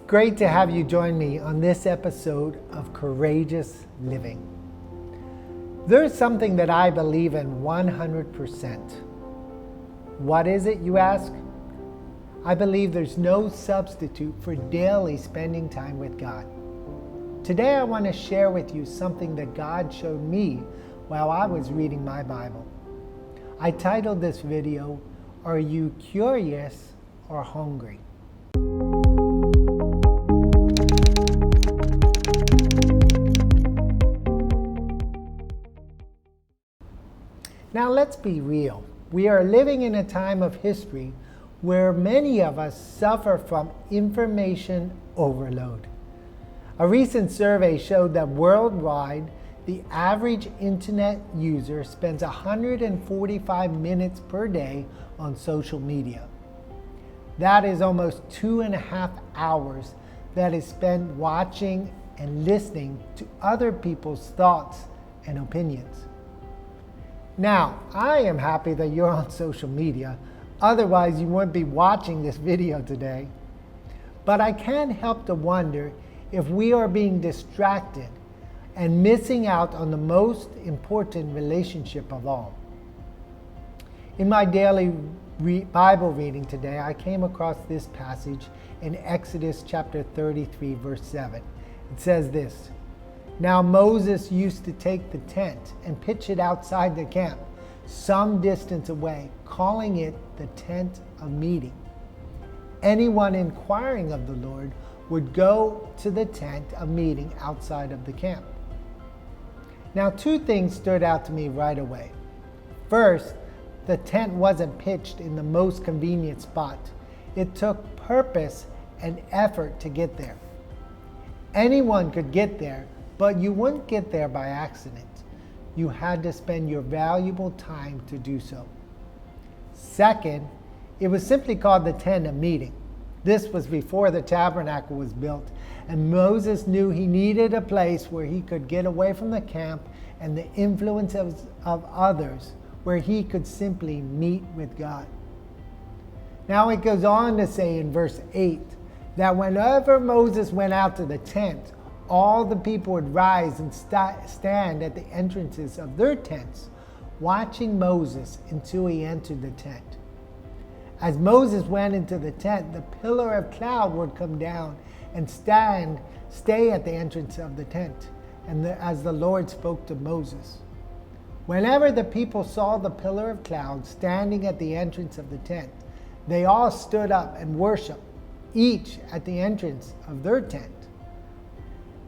Great to have you join me on this episode of Courageous Living. There's something that I believe in 100%. What is it, you ask? I believe there's no substitute for daily spending time with God. Today I want to share with you something that God showed me while I was reading my Bible. I titled this video, Are You Curious or Hungry? Now let's be real. We are living in a time of history where many of us suffer from information overload. A recent survey showed that worldwide, the average internet user spends 145 minutes per day on social media. That is almost 2.5 hours that is spent watching and listening to other people's thoughts and opinions. Now, I am happy that you're on social media, otherwise you wouldn't be watching this video today. But I can't help to wonder if we are being distracted and missing out on the most important relationship of all. In my daily Bible reading today, I came across this passage in Exodus chapter 33, verse 7. It says this, Now Moses used to take the tent and pitch it outside the camp, some distance away, calling it the tent of meeting. Anyone inquiring of the Lord would go to the tent of meeting outside of the camp. Now, two things stood out to me right away. First, the tent wasn't pitched in the most convenient spot. It took purpose and effort to get there. Anyone could get there, but you wouldn't get there by accident. You had to spend your valuable time to do so. Second, it was simply called the tent of meeting. This was before the tabernacle was built, and Moses knew he needed a place where he could get away from the camp and the influence of others, where he could simply meet with God. Now it goes on to say in verse 8 that whenever Moses went out to the tent, all the people would rise and stand at the entrances of their tents, watching Moses until he entered the tent. As Moses went into the tent, the pillar of cloud would come down and stay at the entrance of the tent, as the Lord spoke to Moses. Whenever the people saw the pillar of cloud standing at the entrance of the tent, they all stood up and worshiped, each at the entrance of their tent.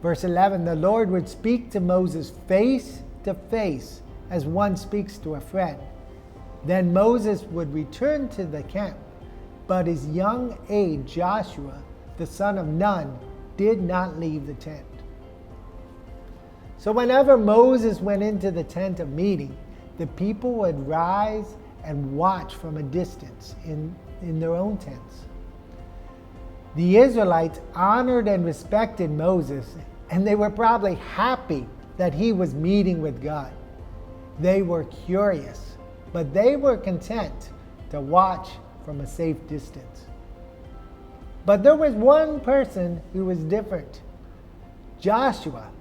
Verse 11, the Lord would speak to Moses face to face as one speaks to a friend. Then Moses would return to the camp, but his young aide Joshua, the son of Nun, did not leave the tent. So whenever Moses went into the tent of meeting, the people would rise and watch from a distance in their own tents. The Israelites honored and respected Moses, and they were probably happy that he was meeting with God. They were curious, but they were content to watch from a safe distance. But there was one person who was different. Joshua.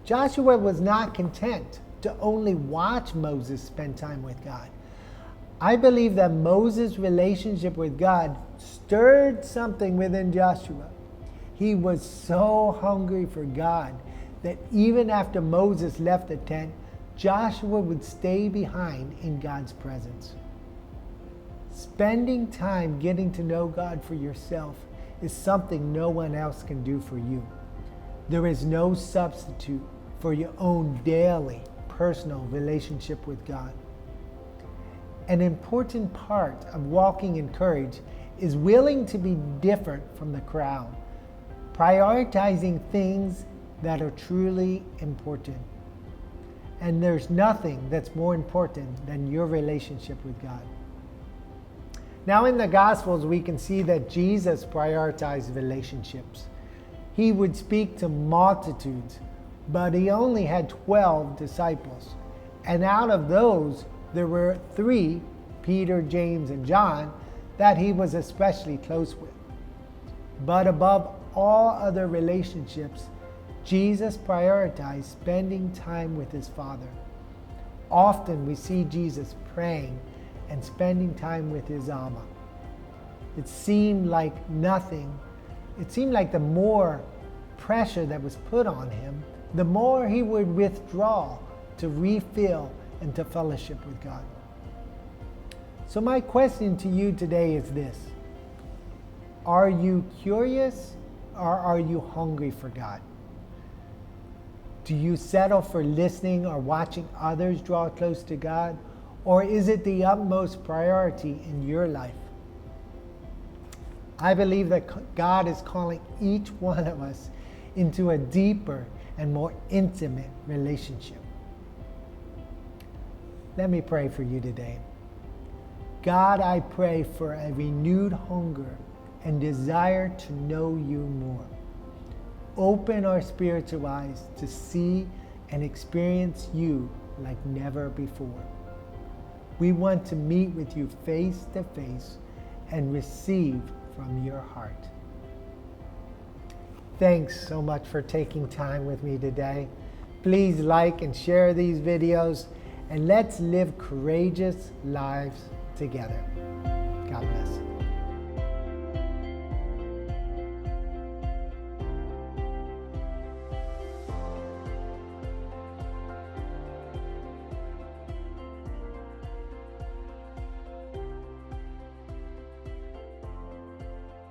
Joshua was not content to only watch Moses spend time with God. I believe that Moses' relationship with God stirred something within Joshua. He was so hungry for God that even after Moses left the tent, Joshua would stay behind in God's presence. Spending time getting to know God for yourself is something no one else can do for you. There is no substitute for your own daily personal relationship with God. An important part of walking in courage is willing to be different from the crowd, prioritizing things that are truly important. And there's nothing that's more important than your relationship with God. Now in the Gospels, we can see that Jesus prioritized relationships. He would speak to multitudes, but he only had 12 disciples. And out of those, there were 3, Peter, James, and John, that he was especially close with. But above all other relationships, Jesus prioritized spending time with his Father. Often we see Jesus praying and spending time with his Amma. It seemed like the more pressure that was put on him, the more he would withdraw to refill and to fellowship with God. So my question to you today is this: are you curious or are you hungry for God? Do you settle for listening or watching others draw close to God, or is it the utmost priority in your life? I believe that God is calling each one of us into a deeper and more intimate relationship. Let me pray for you today. God, I pray for a renewed hunger and desire to know you more. Open our spiritual eyes to see and experience you like never before. We want to meet with you face to face and receive from your heart. Thanks so much for taking time with me today. Please like and share these videos, and let's live courageous lives together. God bless.